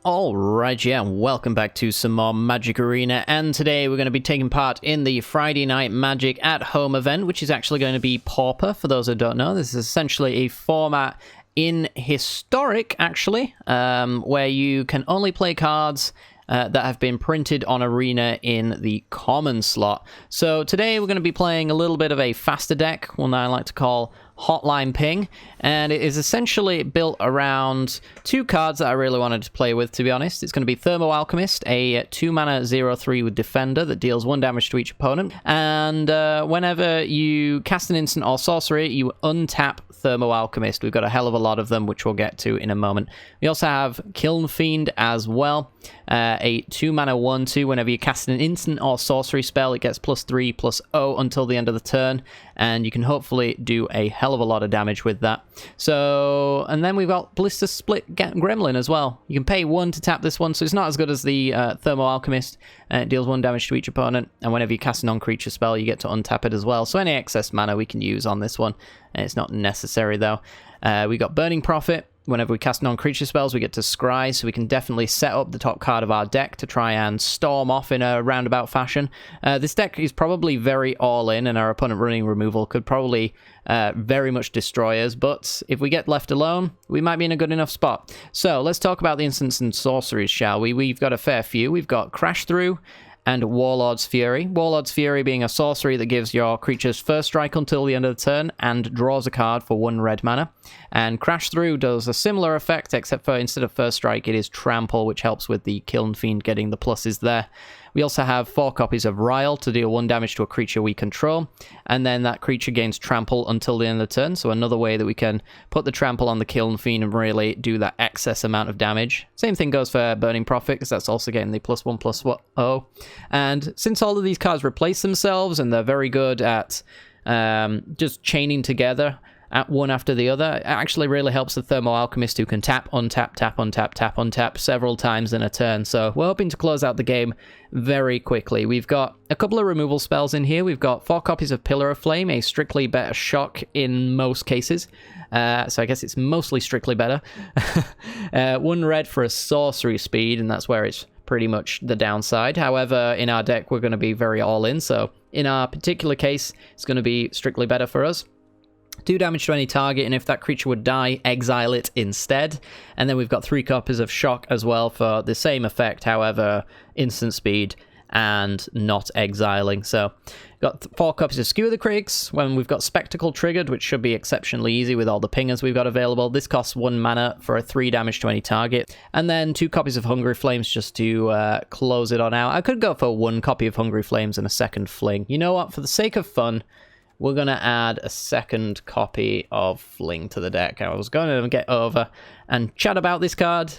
Alright, yeah, welcome back to some more Magic Arena, and today we're going to be taking part in the Friday Night Magic at Home event, which is actually going to be Pauper, for those who don't know. This is essentially a format in Historic, actually, where you can only play cards that have been printed on Arena in the common slot. So today we're going to be playing a little bit of a faster deck, one that I like to call Hotline Ping, and it is essentially built around two cards that I really wanted to play with, to be honest. It's going to be Thermo Alchemist, a 2-mana 0/3 with Defender that deals 1 damage to each opponent, and whenever you cast an instant or sorcery, you untap Thermo Alchemist. We've got a hell of a lot of them, which we'll get to in a moment. We also have Kiln Fiend as well, a 2-mana 1/2. Whenever you cast an instant or sorcery spell, it gets +3/+0 until the end of the turn, and you can hopefully do a hell of a lot of damage with that. So, and then we've got Blister Split Gremlin as well. You can pay 1 to tap this one, so it's not as good as the Thermo Alchemist. It deals 1 damage to each opponent, and whenever you cast a non-creature spell, you get to untap it as well. So any excess mana we can use on this one. It's not necessary though. We got Burning Prophet. Whenever we cast non-creature spells, we get to scry, so we can definitely set up the top card of our deck to try and storm off in a roundabout fashion. This deck is probably very all-in, and our opponent running removal could probably very much destroy us, but if we get left alone, we might be in a good enough spot. So let's talk about the instants and sorceries, shall we? We've got a fair few. We've got Crash Through and Warlord's Fury. Warlord's Fury being a sorcery that gives your creatures first strike until the end of the turn and draws a card for 1 red mana. And Crash Through does a similar effect, except for instead of first strike, it is Trample, which helps with the Kiln Fiend getting the pluses there. We also have 4 copies of Ryle to deal 1 damage to a creature we control, and then that creature gains Trample until the end of the turn, so another way that we can put the Trample on the Kiln Fiend and really do that excess amount of damage. Same thing goes for Burning Prophet, because that's also getting the +1/+0. And since all of these cards replace themselves, and they're very good at just chaining together at one after the other, it actually really helps the Thermo Alchemist, who can tap, untap, tap, untap, tap, untap several times in a turn. So we're hoping to close out the game very quickly. We've got a couple of removal spells in here. We've got 4 copies of Pillar of Flame, a strictly better shock in most cases. So I guess it's mostly strictly better. 1 red for a sorcery speed, and that's where it's pretty much the downside. However, in our deck, we're going to be very all-in, so in our particular case, it's going to be strictly better for us. 2 damage to any target, and if that creature would die, exile it instead. And then we've got 3 copies of Shock as well for the same effect, however, instant speed and not exiling. So, got 4 copies of Skewer the Critics. When we've got Spectacle triggered, which should be exceptionally easy with all the pingers we've got available. This costs 1 mana for a 3 damage to any target. And then 2 copies of Hungry Flames just to close it on out. I could go for 1 copy of Hungry Flames and a second Fling. You know what? For the sake of fun, we're going to add a second copy of Fling to the deck. I was going to get over and chat about this card.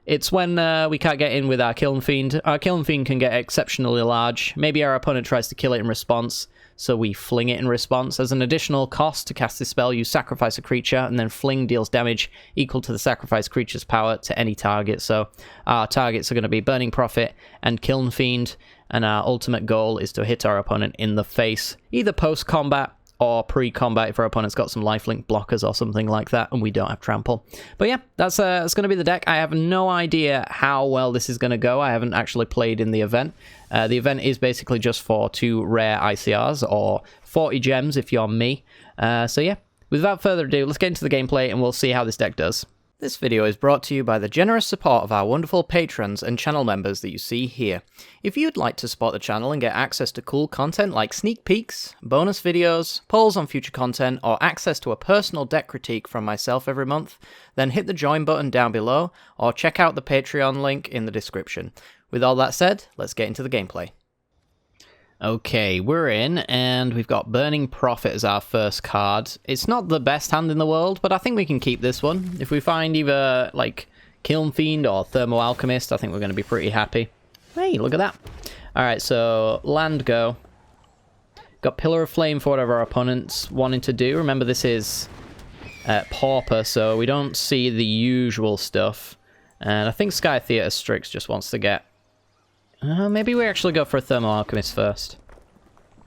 It's when we can't get in with our Kiln Fiend. Our Kiln Fiend can get exceptionally large. Maybe our opponent tries to kill it in response, so we Fling it in response. As an additional cost to cast this spell, you sacrifice a creature, and then Fling deals damage equal to the sacrificed creature's power to any target. So our targets are going to be Burning Prophet and Kiln Fiend, and our ultimate goal is to hit our opponent in the face, either post-combat or pre-combat if our opponent's got some lifelink blockers or something like that, and we don't have Trample. But yeah, that's going to be the deck. I have no idea how well this is going to go. I haven't actually played in the event. The event is basically just for 2 rare ICRs, or 40 gems if you're me. So yeah, without further ado, let's get into the gameplay and we'll see how this deck does. This video is brought to you by the generous support of our wonderful patrons and channel members that you see here. If you'd like to support the channel and get access to cool content like sneak peeks, bonus videos, polls on future content, or access to a personal deck critique from myself every month, then hit the join button down below, or check out the Patreon link in the description. With all that said, let's get into the gameplay. Okay, we're in, and we've got Burning Prophet as our first card. It's not the best hand in the world, but I think we can keep this one. If we find either, like, Kiln Fiend or Thermo Alchemist, I think we're going to be pretty happy. Hey, look at that. Alright, so land go. Got Pillar of Flame for whatever our opponent's wanting to do. Remember, this is Pauper, so we don't see the usual stuff. And I think Sky Theater Strix just wants to get... maybe we actually go for a Thermo Alchemist first.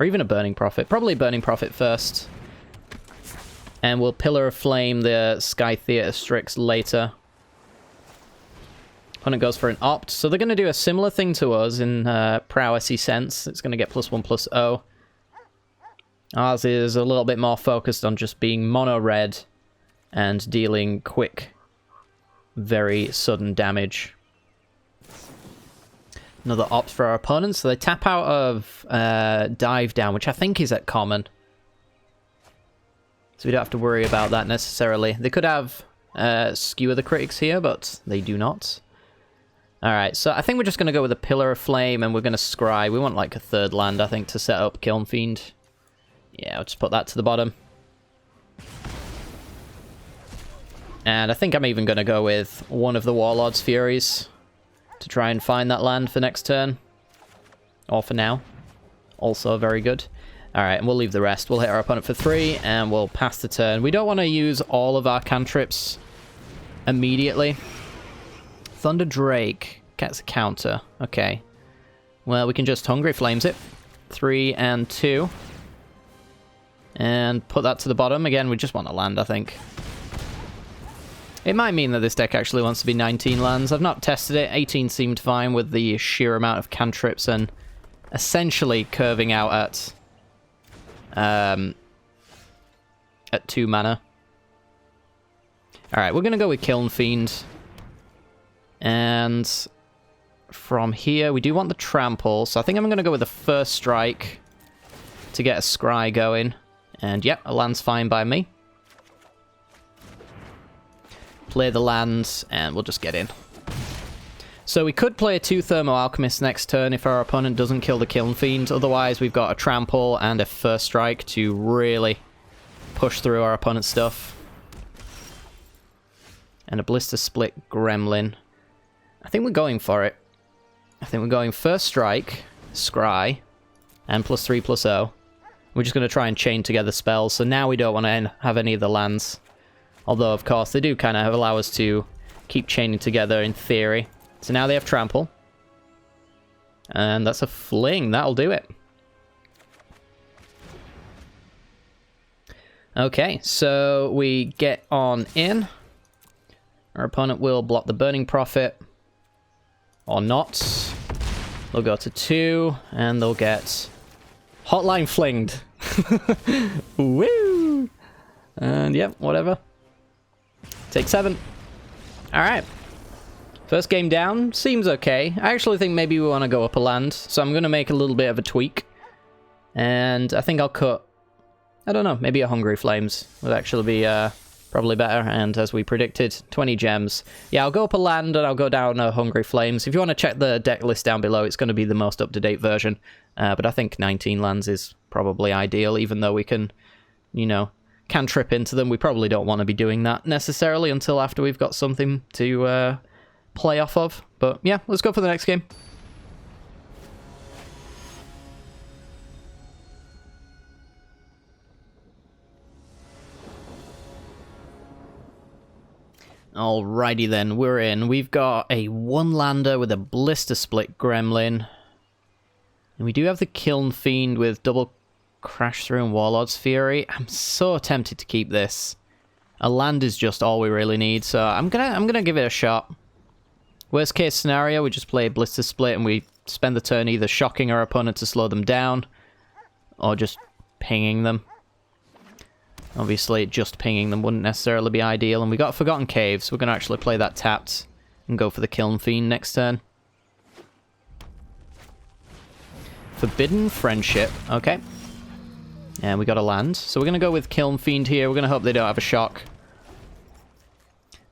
Or even a Burning Prophet. Probably Burning Prophet first. And we'll Pillar of Flame the Sky Theater Strix later. Opponent goes for an opt. So they're going to do a similar thing to us in prowessy sense. It's going to get +1/+0. Ours is a little bit more focused on just being mono red and dealing quick, very sudden damage. Another opt for our opponents. So they tap out of dive down, which I think is at common. So we don't have to worry about that necessarily. They could have skewer the critics here, but they do not. Alright, so I think we're just going to go with a Pillar of Flame and we're going to scry. We want like a third land, I think, to set up Kiln Fiend. Yeah, I'll just put that to the bottom. And I think I'm even going to go with one of the Warlord's Furies to try and find that land for next turn. Or for now. Also very good. Alright, and we'll leave the rest. We'll hit our opponent for 3, and we'll pass the turn. We don't want to use all of our cantrips immediately. Thunder Drake gets a counter. Okay. Well, we can just Hungry Flames it. 3 and 2. And put that to the bottom. Again, we just want a land, I think. It might mean that this deck actually wants to be 19 lands. I've not tested it. 18 seemed fine with the sheer amount of cantrips and essentially curving out at 2 mana. Alright, we're going to go with Kiln Fiend. And from here, we do want the Trample. So I think I'm going to go with the First Strike to get a Scry going. And yep, a land's fine by me. Play the lands, and we'll just get in. So we could play 2 Thermo Alchemists next turn if our opponent doesn't kill the Kiln Fiend. Otherwise, we've got a Trample and a First Strike to really push through our opponent's stuff. And a Blister Split Gremlin. I think we're going for it. I think we're going First Strike, Scry, and +3/+0. We're just going to try and chain together spells, so now we don't want to have any of the lands. Although, of course, they do kind of allow us to keep chaining together in theory. So now they have Trample. And that's a Fling. That'll do it. Okay, so we get on in. Our opponent will block the Burning Prophet. Or not. They'll go to 2, and they'll get Hotline Flinged. Woo! And yep, whatever. Take 7. Alright. First game down. Seems okay. I actually think maybe we want to go up a land. So I'm going to make a little bit of a tweak. And I think I'll cut... I don't know. Maybe a Hungry Flames would actually be probably better. And as we predicted, 20 gems. Yeah, I'll go up a land and I'll go down a Hungry Flames. If you want to check the deck list down below, it's going to be the most up-to-date version. But I think 19 lands is probably ideal, even though we can, you know, cantrip into them. We probably don't want to be doing that necessarily until after we've got something to play off of. But yeah, let's go for the next game. Alrighty then, we're in. We've got a 1-lander with a Blister Split Gremlin. And we do have the Kiln Fiend with double Crash Through and Warlord's Fury. I'm so tempted to keep this. A land is just all we really need, so I'm gonna give it a shot. Worst case scenario, we just play Blister Split and we spend the turn either shocking our opponent to slow them down, or just pinging them. Obviously, just pinging them wouldn't necessarily be ideal, and we got Forgotten Caves. We're gonna actually play that tapped and go for the Kiln Fiend next turn. Forbidden Friendship, okay. And we got a land. So we're going to go with Kiln Fiend here. We're going to hope they don't have a shock.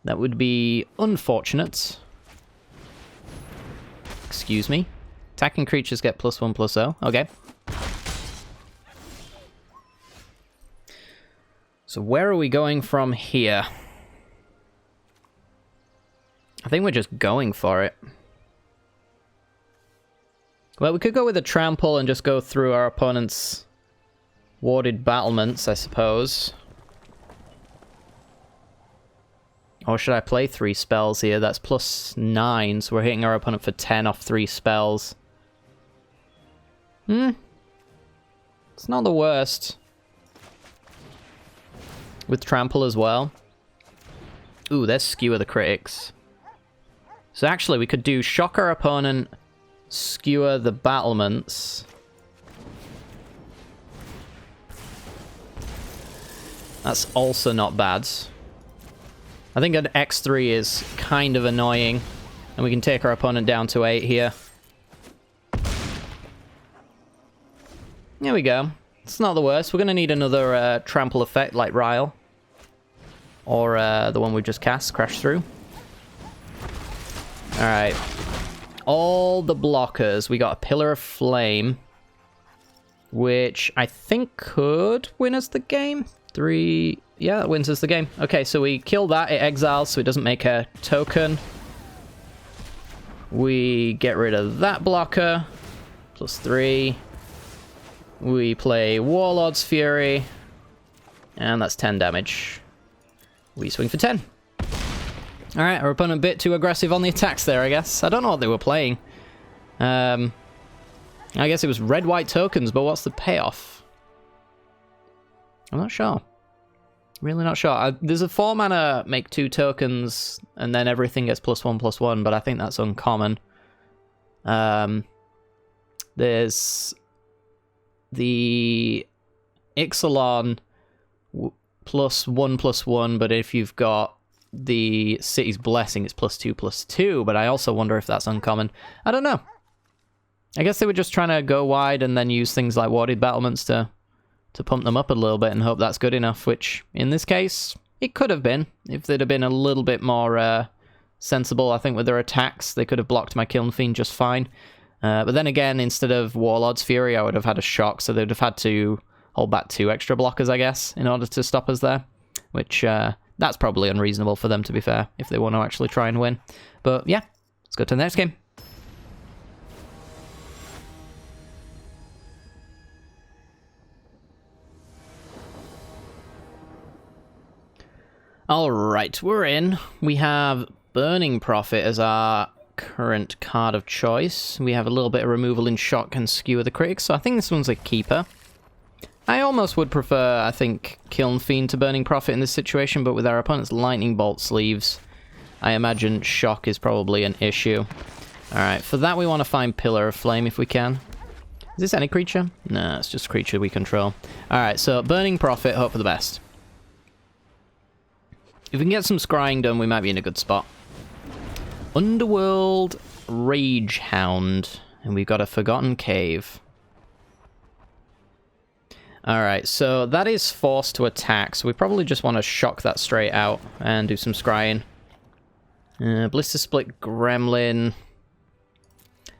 That would be unfortunate. Excuse me. Attacking creatures get +1/+0. Okay. So where are we going from here? I think we're just going for it. Well, we could go with a Trample and just go through our opponent's warded battlements, I suppose. Or should I play 3 spells here? That's +9, so we're hitting our opponent for 10 off 3 spells. It's not the worst. With Trample as well. Ooh, there's Skewer the Critics. So actually, we could do shock our opponent, skewer the battlements. That's also not bad. I think an X3 is kind of annoying. And we can take our opponent down to 8 here. There we go. It's not the worst. We're going to need another trample effect like Ryle. Or the one we just cast, Crash Through. Alright. All the blockers. We got a Pillar of Flame. Which I think could win us the game. 3... Yeah, that wins us the game. Okay, so we kill that. It exiles, so it doesn't make a token. We get rid of that blocker. +3. We play Warlord's Fury. And that's 10 damage. We swing for 10. Alright, our opponent a bit too aggressive on the attacks there, I guess. I don't know what they were playing. I guess it was red-white tokens, but what's the payoff? I'm not sure. Really not sure. There's a 4-mana make 2 tokens, and then everything gets +1/+1, but I think that's uncommon. There's the Ixalan +1/+1, but if you've got the City's Blessing, it's +2/+2, but I also wonder if that's uncommon. I don't know. I guess they were just trying to go wide and then use things like Warded Battlements to pump them up a little bit and hope that's good enough, which, in this case, it could have been. If they'd have been a little bit more sensible, I think, with their attacks, they could have blocked my Kiln Fiend just fine. But then again, instead of Warlord's Fury, I would have had a Shock, so they'd have had to hold back 2 extra blockers, I guess, in order to stop us there. Which, that's probably unreasonable for them, to be fair, if they want to actually try and win. But, yeah, let's go to the next game. Alright, we're in. We have Burning Prophet as our current card of choice. We have a little bit of removal in Shock and Skewer the Critics, so I think this one's a keeper. I almost would prefer, I think, Kiln Fiend to Burning Prophet in this situation, but with our opponent's Lightning Bolt sleeves, I imagine Shock is probably an issue. Alright, for that we want to find Pillar of Flame if we can. Is this any creature? No, it's just a creature we control. Alright, so Burning Prophet, hope for the best. If we can get some scrying done, we might be in a good spot. Underworld Rage Hound. And we've got a Forgotten Cave. Alright, so that is forced to attack, so we probably just want to shock that straight out and do some scrying. Blister Split Gremlin.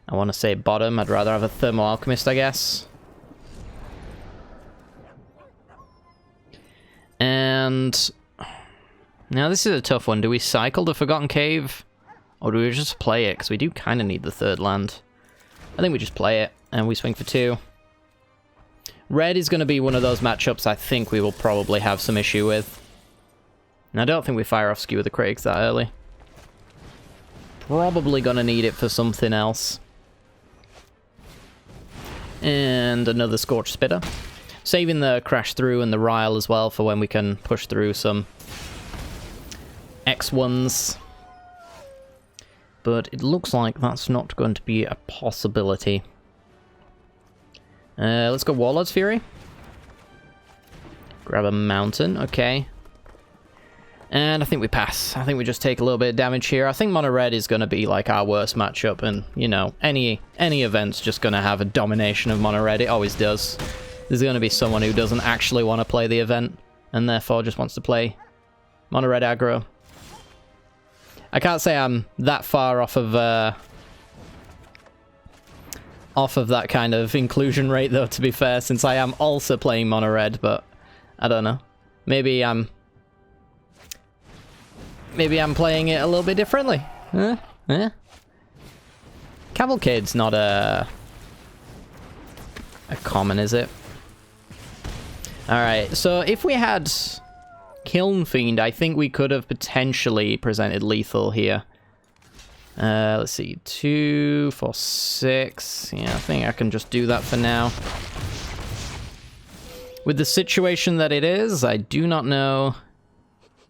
I want to say bottom. I'd rather have a Thermal Alchemist, I guess. And now this is a tough one. Do we cycle the Forgotten Cave? Or do we just play it? Because we do kind of need the 3rd land. I think we just play it, and we swing for 2. Red is going to be one of those matchups I think we will probably have some issue with. And I don't think we fire off Skewer the Critics that early. Probably going to need it for something else. And another Scorched Spitter. Saving the Crash Through and the Ryle as well for when we can push through some X1s. But it looks like that's not going to be a possibility. Let's go Warlord's Fury. Grab a Mountain, okay. And I think we pass. I think we just take a little bit of damage here. I think Mono Red is going to be like our worst matchup, and, you know, any event's just going to have a domination of Mono Red. It always does. There's going to be someone who doesn't actually want to play the event, and therefore just wants to play Mono Red aggro. I can't say I'm that far off of that kind of inclusion rate, though, to be fair, since I am also playing Mono Red, but I don't know. Maybe I'm playing it a little bit differently. Cavalcade's not a common, is it? Alright, so if we had Kiln Fiend, I think we could have potentially presented lethal here. Let's see, 2, 4, 6. Yeah, I think I can just do that for now. With the situation that it is, I do not know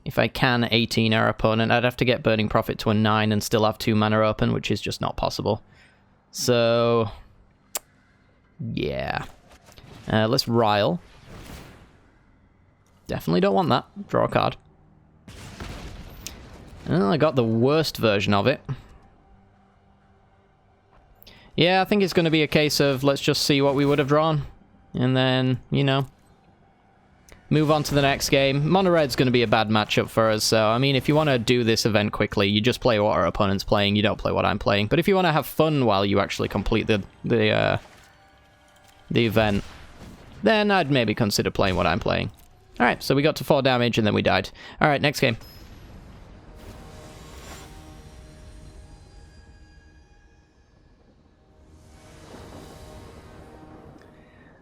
if I can 18 our opponent. I'd have to get Burning Prophet to a 9 and still have 2 mana open, which is just not possible. So, yeah. Let's Rile. Definitely don't want that. Draw a card. Well, I got the worst version of it. Yeah, I think it's going to be a case of let's just see what we would have drawn. And then, you know, move on to the next game. Mono Red's going to be a bad matchup for us, so, I mean, if you want to do this event quickly, you just play what our opponent's playing, you don't play what I'm playing. But if you want to have fun while you actually complete the event, then I'd maybe consider playing what I'm playing. Alright, so we got to 4 damage and then we died. Alright, next game.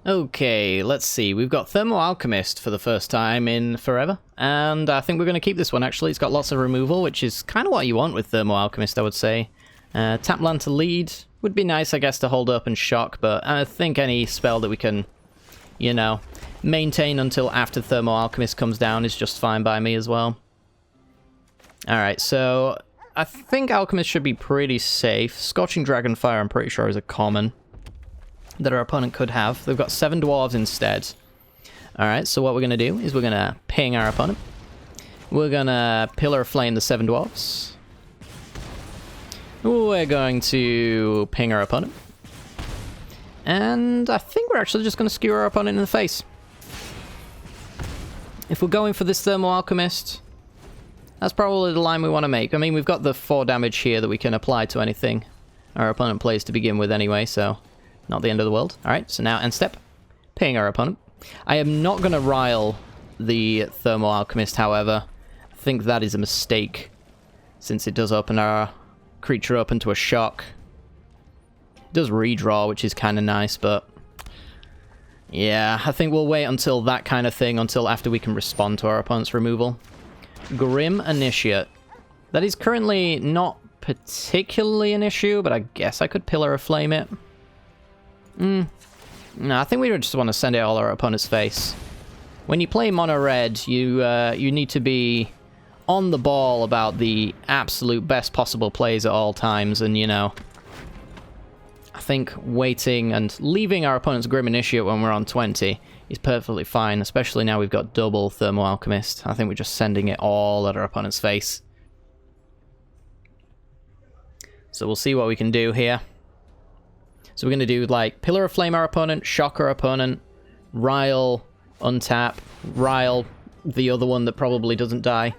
Okay, let's see. We've got Thermo Alchemist for the first time in forever, and I think we're going to keep this one, actually. It's got lots of removal, which is kind of what you want with Thermo Alchemist, I would say. Tap land to lead would be nice, I guess, to hold up and shock, but I think any spell that we can, you know, maintain until after Thermo Alchemist comes down is just fine by me as well. Alright, so I think Alchemist should be pretty safe. Scorching Dragonfire, I'm pretty sure, is a common that our opponent could have. They've got 7 dwarves instead. Alright, so what we're going to do is we're going to ping our opponent. We're going to Pillar of Flame the 7 dwarves. We're going to ping our opponent. And I think we're actually just going to skewer our opponent in the face. If we're going for this Thermal Alchemist, that's probably the line we want to make. I mean, we've got the 4 damage here that we can apply to anything our opponent plays to begin with anyway, so not the end of the world. Alright, so now end step. Ping our opponent. I am not going to Rile the Thermal Alchemist, however. I think that is a mistake, since it does open our creature up into a shock. It does redraw, which is kind of nice, but yeah, I think we'll wait until that kind of thing, until after we can respond to our opponent's removal. Grim Initiate. That is currently not particularly an issue, but I guess I could Pillar of Flame it. No, I think we just want to send it all our opponent's face. When you play mono red, you need to be on the ball about the absolute best possible plays at all times, and, you know, I think waiting and leaving our opponent's Grim Initiate when we're on 20 is perfectly fine, especially now we've got double Thermal Alchemist. I think we're just sending it all at our opponent's face. So we'll see what we can do here. So we're going to do, like, Pillar of Flame our opponent, shock our opponent, Rile, untap, Rile the other one that probably doesn't die.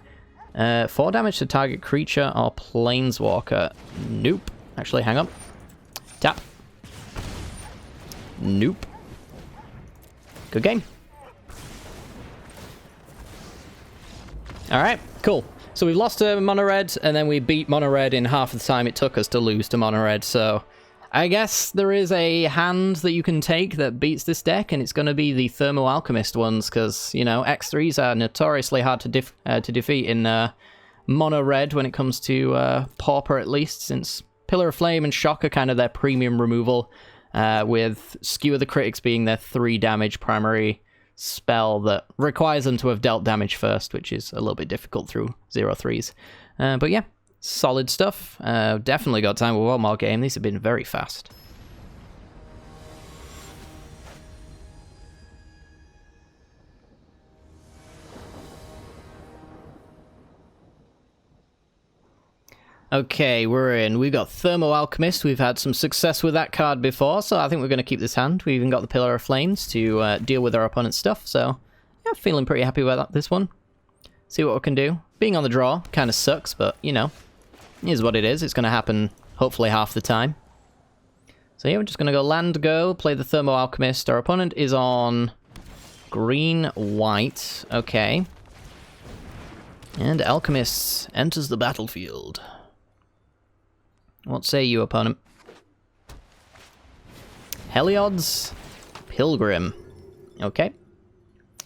4 damage to target creature or planeswalker. Nope. Actually, hang on. Tap. Nope. Good game. Alright, cool. So we've lost to mono red, and then we beat mono red in half the time it took us to lose to mono red, so I guess there is a hand that you can take that beats this deck, and it's going to be the Thermo Alchemist ones, because, you know, X3s are notoriously hard to defeat in mono red when it comes to Pauper, at least, since Pillar of Flame and Shock are kind of their premium removal, with Skewer the Critics being their 3 damage primary spell that requires them to have dealt damage first, which is a little bit difficult through 0-3s. But yeah. Solid stuff. Definitely got time with one more game. These have been very fast. Okay, we're in. We've got Thermo Alchemist. We've had some success with that card before, so I think we're going to keep this hand. We've even got the Pillar of Flames to deal with our opponent's stuff, so yeah, feeling pretty happy about this one. See what we can do. Being on the draw kind of sucks, but, you know, is what it is. It's going to happen, hopefully, half the time. So yeah, we're just going to go land, go, play the Thermo Alchemist. Our opponent is on green-white. Okay. And Alchemist enters the battlefield. What say you, opponent? Heliod's Pilgrim. Okay.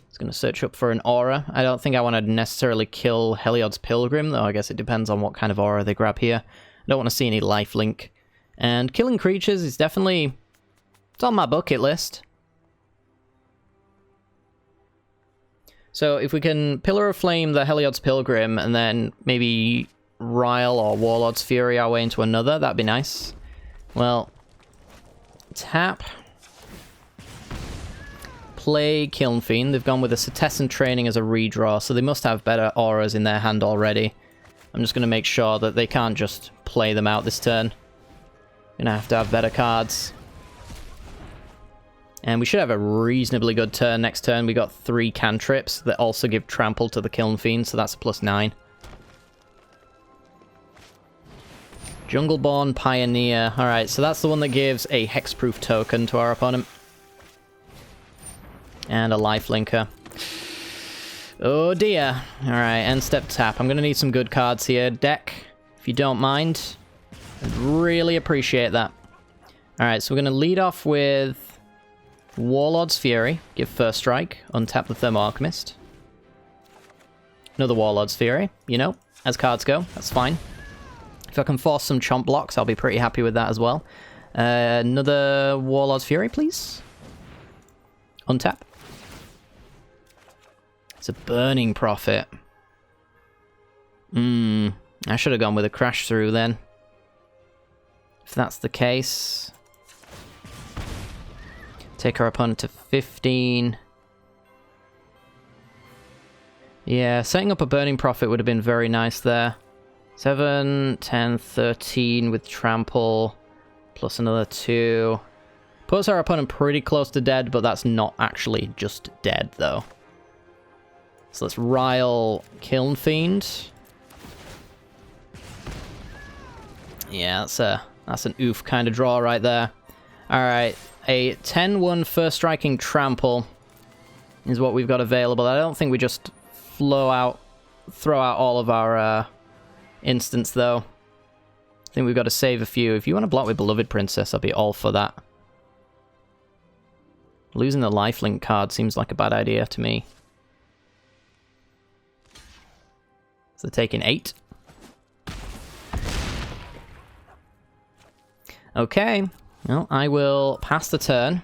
It's going to search up for an aura. I don't think I want to necessarily kill Heliod's Pilgrim, though I guess it depends on what kind of aura they grab here. I don't want to see any lifelink. And killing creatures is definitely... it's on my bucket list. So if we can Pillar of Flame the Heliod's Pilgrim and then maybe Ryle or Warlord's Fury our way into another, that'd be nice. Well, tap. Play Kiln Fiend. They've gone with a Cetessan Training as a redraw, so they must have better auras in their hand already. I'm just going to make sure that they can't just play them out this turn. Gonna have to have better cards. And we should have a reasonably good turn next turn. We got 3 cantrips that also give trample to the Kiln Fiend, so that's a +9. Jungleborn Pioneer. Alright, so that's the one that gives a hexproof token to our opponent. And a lifelinker. Oh dear. Alright, end step tap. I'm going to need some good cards here. Deck, if you don't mind. I'd really appreciate that. Alright, so we're going to lead off with Warlord's Fury. Give first strike. Untap the Thermo Alchemist. Another Warlord's Fury. You know, as cards go. That's fine. If I can force some chomp blocks, I'll be pretty happy with that as well. Another Warlord's Fury, please. Untap. It's a Burning Prophet. I should have gone with a Crash Through then. If that's the case. Take our opponent to 15. Yeah, setting up a Burning Prophet would have been very nice there. 7, 10, 13 with Trample. Plus another 2. Puts our opponent pretty close to dead, but that's not actually just dead, though. So let's Ryle Kiln Fiend. Yeah, that's an oof kind of draw right there. Alright, a 10-1 first striking Trample is what we've got available. I don't think we just throw out all of our instants, though. I think we've got to save a few. If you want to block with Beloved Princess, I'll be all for that. Losing the lifelink card seems like a bad idea to me. So taking 8. Okay. Well, I will pass the turn.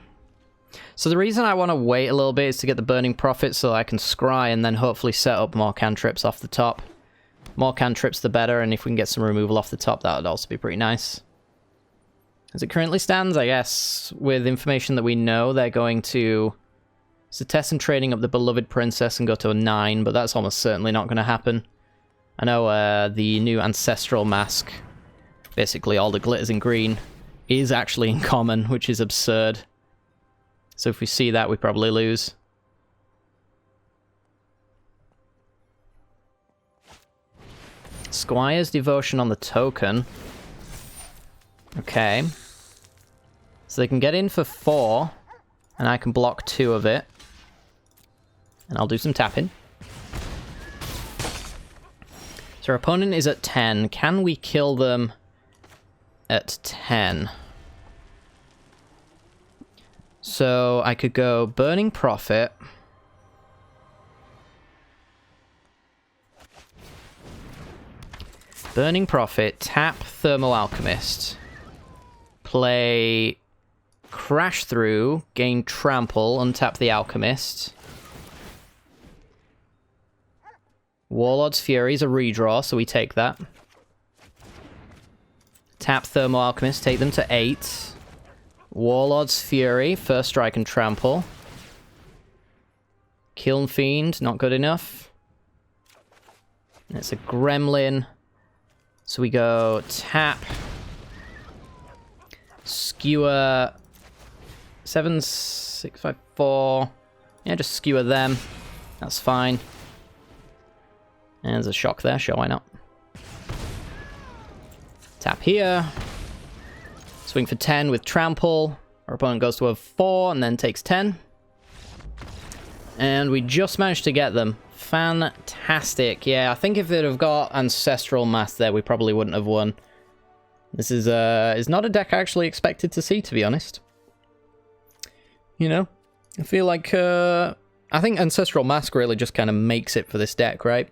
So the reason I want to wait a little bit is to get the Burning Prophet so I can scry and then hopefully set up more cantrips off the top. More cantrips the better, and if we can get some removal off the top, that would also be pretty nice. As it currently stands, I guess, with information that we know, they're going to Cetessan Training up the Beloved Princess and go to a 9, but that's almost certainly not going to happen. I know the new Ancestral Mask, basically all the glitters in green, is actually in common, which is absurd. So if we see that, we probably lose. Squire's Devotion on the token. Okay. So they can get in for 4, and I can block 2 of it. And I'll do some tapping. So our opponent is at 10. Can we kill them at 10? So I could go Burning Prophet. Burning Prophet, tap Thermo Alchemist. Play Crash Through, gain Trample, untap the Alchemist. Warlord's Fury is a redraw, so we take that. Tap Thermo Alchemist, take them to 8. Warlord's Fury, first strike and trample. Kiln Fiend, not good enough. And it's a Gremlin. So we go tap. Skewer. 7, 6, 5, 4. Yeah, just skewer them. That's fine. And there's a shock there, sure, why not? Tap here. Swing for 10 with trample. Our opponent goes to a 4 and then takes 10. And we just managed to get them. Fantastic. Yeah, I think if they'd have got Ancestral Mass there, we probably wouldn't have won. This is not a deck I actually expected to see, to be honest. You know, I feel like, I think Ancestral Mask really just kind of makes it for this deck, right?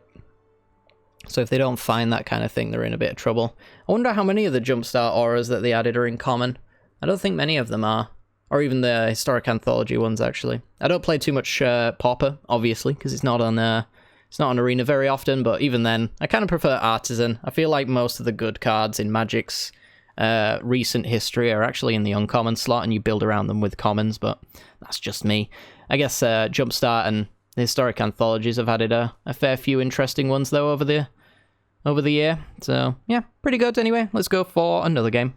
So if they don't find that kind of thing, they're in a bit of trouble. I wonder how many of the Jumpstart auras that they added are in common. I don't think many of them are. Or even the historic anthology ones, actually. I don't play too much Pauper, obviously, because it's not on Arena very often, but even then, I kind of prefer Artisan. I feel like most of the good cards in Magic's recent history are actually in the uncommon slot, and you build around them with commons, but that's just me. I guess Jumpstart and the historic anthologies have added a fair few interesting ones, though, over the year. So, yeah, pretty good anyway. Let's go for another game.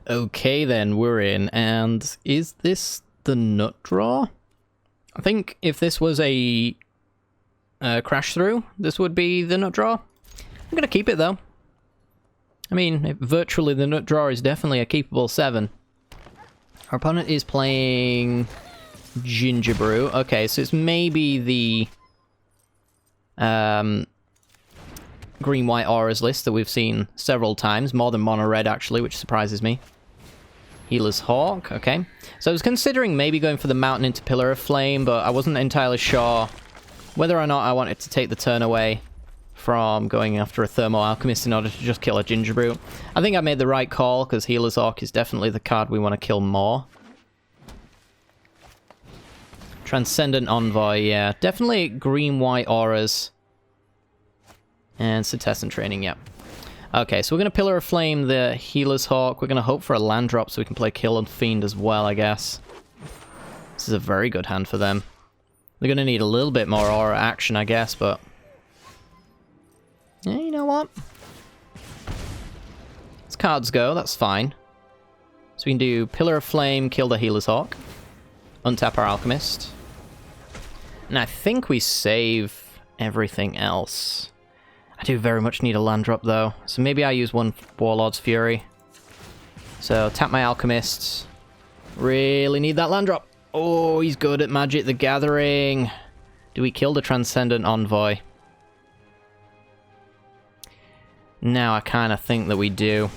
Okay, then, we're in, and is this the nut draw? I think if this was a crash through, this would be the nut draw. I'm gonna keep it, though. I mean, virtually the nut draw is definitely a keepable 7. Our opponent is playing Ginger Brew. Okay, so it's maybe the green-white auras list that we've seen several times, more than mono-red, actually, which surprises me. Healer's Hawk, okay. So I was considering maybe going for the Mountain into Pillar of Flame, but I wasn't entirely sure whether or not I wanted to take the turn away from going after a Thermal Alchemist in order to just kill a Ginger Brew. I think I made the right call, because Healer's Hawk is definitely the card we want to kill more. Transcendent Envoy, yeah. Definitely green-white auras. And Cetessan Training, yeah. Okay, so we're going to Pillar of Flame the Healer's Hawk. We're going to hope for a land drop so we can play Kill and Fiend as well, I guess. This is a very good hand for them. They're going to need a little bit more aura action, I guess, but... yeah, you know what? As cards go, that's fine. So we can do Pillar of Flame, kill the Healer's Hawk. Untap our Alchemist. And I think we save everything else. I do very much need a land drop, though. So maybe I use one Warlord's Fury. So tap my Alchemists. Really need that land drop. Oh, he's good at Magic the Gathering. Do we kill the Transcendent Envoy? Now I kind of think that we do.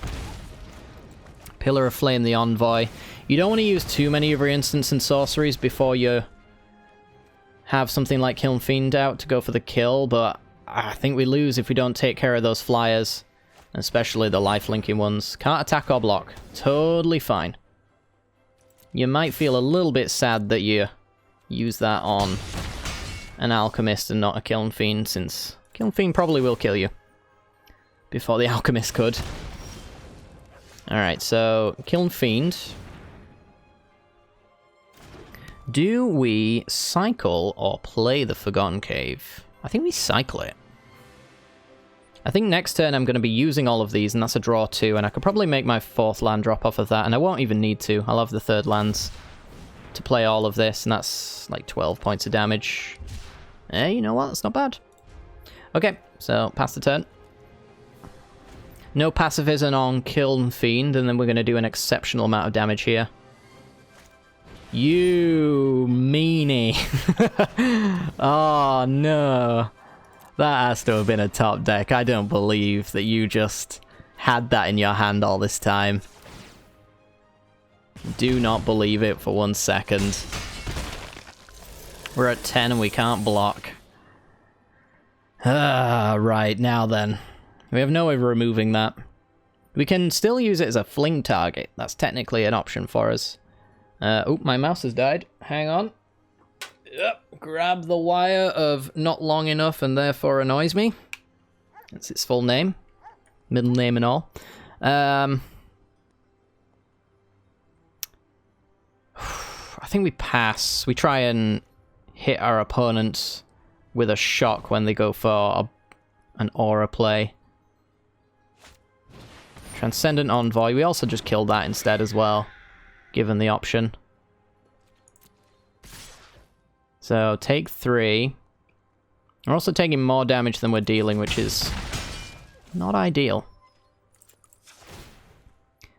Pillar of Flame the Envoy. You don't want to use too many of your instants and sorceries before you have something like Kiln Fiend out to go for the kill, but I think we lose if we don't take care of those flyers, especially the life-linking ones. Can't attack or block. Totally fine. You might feel a little bit sad that you use that on an Alchemist and not a Kiln Fiend, since Kiln Fiend probably will kill you before the Alchemist could. Alright, so Kiln Fiend. Do we cycle or play the Forgotten Cave? I think we cycle it. I think next turn I'm going to be using all of these, and that's a draw 2, and I could probably make my 4th land drop off of that, and I won't even need to. I'll have the 3rd lands to play all of this, and that's like 12 points of damage. Eh, you know what? That's not bad. Okay, so pass the turn. No pacifism on Kiln Fiend, and then we're going to do an exceptional amount of damage here. You meanie. Oh, no. That has to have been a top deck. I don't believe that you just had that in your hand all this time. Do not believe it for 1 second. We're at 10 and we can't block. Right, now then. We have no way of removing that. We can still use it as a fling target. That's technically an option for us. Oh, my mouse has died. Hang on. Yep. Grab the wire of not long enough and therefore annoys me. That's its full name. Middle name and all. I think we pass. We try and hit our opponents with a shock when they go for an aura play. Transcendent Envoy. We also just killed that instead as well, given the option. So, take 3. We're also taking more damage than we're dealing, which is not ideal.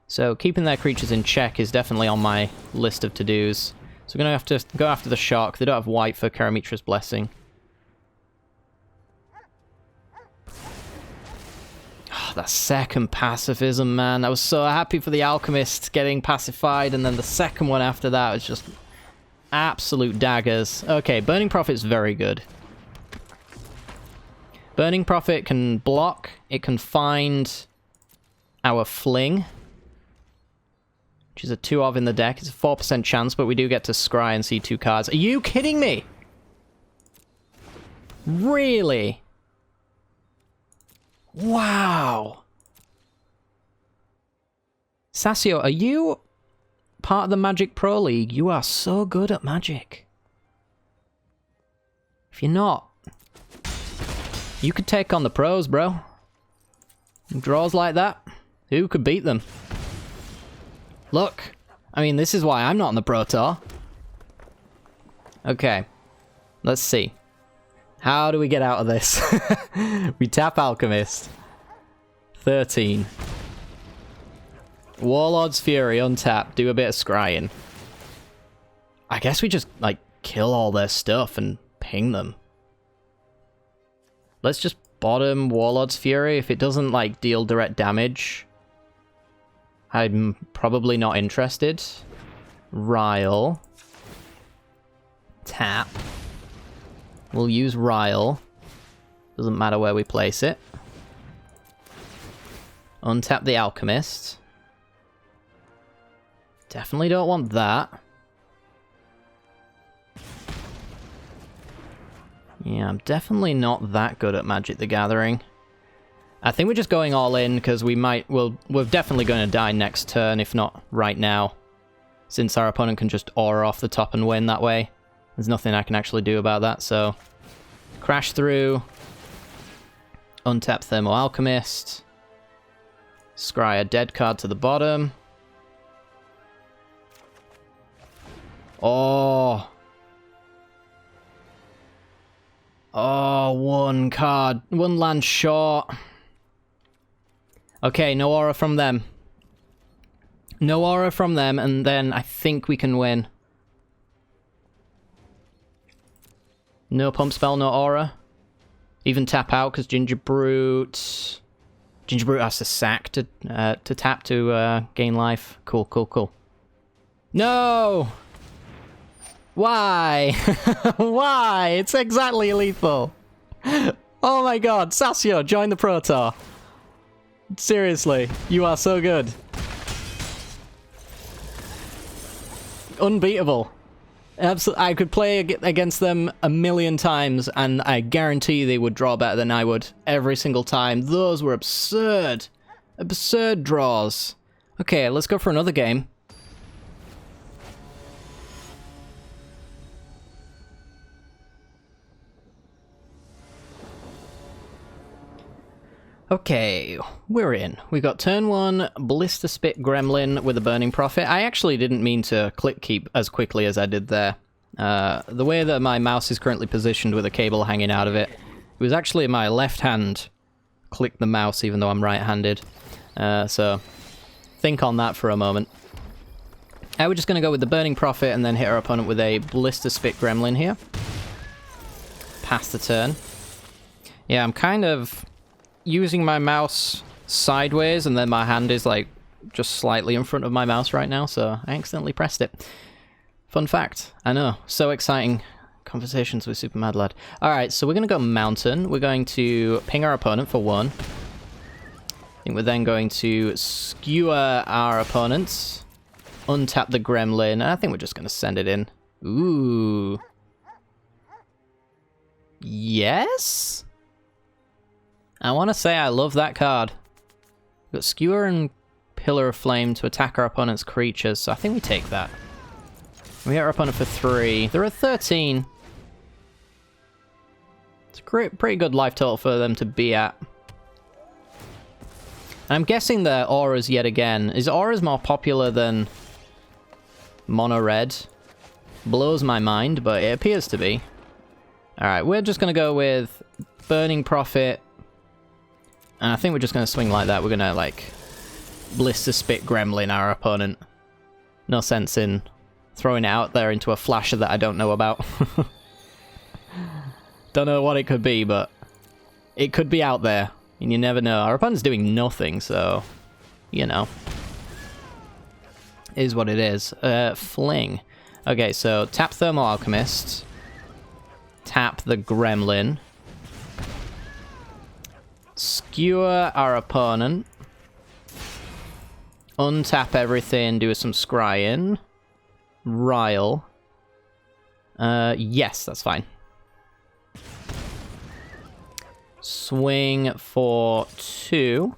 So, keeping their creatures in check is definitely on my list of to-dos. So we're going to have to go after the shock. They don't have white for Karamitra's Blessing. Oh, that second pacifism, man. I was so happy for the Alchemist getting pacified, and then the second one after that was just absolute daggers. Okay, Burning Prophet's very good. Burning Prophet can block. It can find our Fling, which is a 2 of in the deck. It's a 4% chance, but we do get to scry and see 2 cards. Are you kidding me? Really? Wow. Sasio, are you part of the Magic Pro League? You are so good at Magic. If you're not, you could take on the pros, bro. Draws like that, who could beat them? Look, I mean, this is why I'm not on the Pro Tour. Okay, let's see. How do we get out of this? We tap Alchemist. 13. Warlord's Fury, untap, do a bit of scrying. I guess we just, like, kill all their stuff and ping them. Let's just bottom Warlord's Fury. If it doesn't, like, deal direct damage, I'm probably not interested. Ryle. Tap. We'll use Ryle. Doesn't matter where we place it. Untap the Alchemist. Definitely don't want that. Yeah, I'm definitely not that good at Magic the Gathering. I think we're just going all in because we're definitely going to die next turn, if not right now. Since our opponent can just aura off the top and win that way. There's nothing I can actually do about that, so... Crash through. Untap Thermo Alchemist. Scry a dead card to the bottom. Oh. Oh, 1 card. 1 land short. Okay, no aura from them. No aura from them, and then I think we can win. No pump spell, no aura. Even tap out, because Ginger Brute... Ginger Brute has to sack to tap to gain life. Cool, cool, cool. No! Why? Why? It's exactly lethal. Oh my god, Sasio, join the Pro Tour. Seriously, you are so good. Unbeatable. I could play against them a million times, and I guarantee they would draw better than I would every single time. Those were absurd. Absurd draws. Okay, let's go for another game. Okay, we're in. We got turn 1, Blister Spit Gremlin with a Burning Prophet. I actually didn't mean to click keep as quickly as I did there. The way that my mouse is currently positioned with a cable hanging out of it, it was actually my left hand click the mouse even though I'm right-handed. So, think on that for a moment. We're just going to go with the Burning Prophet and then hit our opponent with a Blister Spit Gremlin here. Pass the turn. Yeah, I'm kind of... using my mouse sideways, and then my hand is like just slightly in front of my mouse right now, so I accidentally pressed it. Fun fact. I know. So exciting. Conversations with SuperMadLad. Alright, so we're going to go Mountain. We're going to ping our opponent for 1. I think we're then going to skewer our opponents. Untap the Gremlin. And I think we're just going to send it in. Ooh. Yes? I want to say I love that card. We've got Skewer and Pillar of Flame to attack our opponent's creatures, so I think we take that. We hit our opponent for 3. They're at 13. It's a pretty good life total for them to be at. I'm guessing their auras yet again. Is auras more popular than mono red? Blows my mind, but it appears to be. Alright, we're just going to go with Burning Prophet. And I think we're just going to swing like that. We're going to, like, Blister Spit Gremlin our opponent. No sense in throwing it out there into a flasher that I don't know about. Don't know what it could be, but it could be out there. And you never know. Our opponent's doing nothing, so, you know. Is what it is. Fling. Okay, so tap Thermal Alchemist. Tap the Gremlin. Skewer our opponent. Untap everything, do some scrying. Rile. Yes, that's fine. Swing for 2.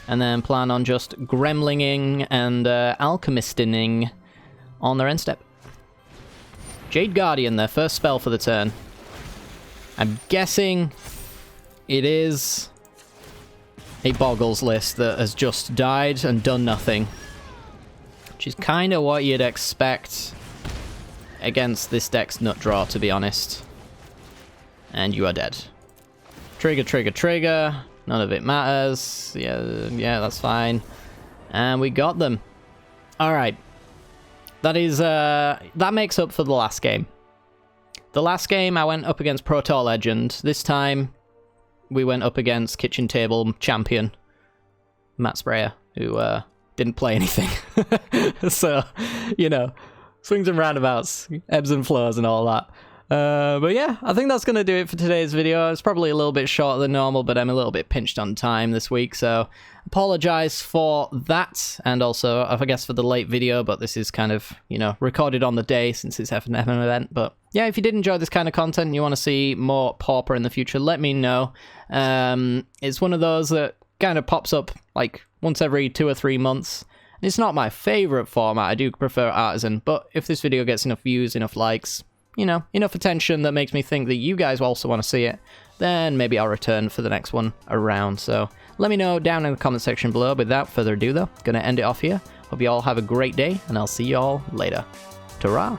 And then plan on just gremlinging and alchemisting on their end step. Jade Guardian, their first spell for the turn. I'm guessing it is a Boggles list that has just died and done nothing. Which is kind of what you'd expect against this deck's nut draw, to be honest. And you are dead. Trigger, trigger, trigger. None of it matters. Yeah, that's fine. And we got them. Alright. That is, that makes up for the last game. The last game I went up against Pro Tour Legend. This time we went up against Kitchen Table Champion Matt Sprayer, who didn't play anything. So, you know, swings and roundabouts, ebbs and flows and all that. But yeah, I think that's going to do it for today's video. It's probably a little bit shorter than normal, but I'm a little bit pinched on time this week, so apologize for that, and also, I guess, for the late video, but this is kind of, you know, recorded on the day since it's an event. But yeah, if you did enjoy this kind of content and you want to see more Pauper in the future, let me know. It's one of those that kind of pops up like once every 2 or 3 months. It's not my favorite format. I do prefer Artisan, but if this video gets enough views, enough likes, you know, enough attention that makes me think that you guys also want to see it, then maybe I'll return for the next one around. So let me know down in the comment section below. Without further ado though, gonna end it off here. Hope you all have a great day, and I'll see you all later. Ta-ra!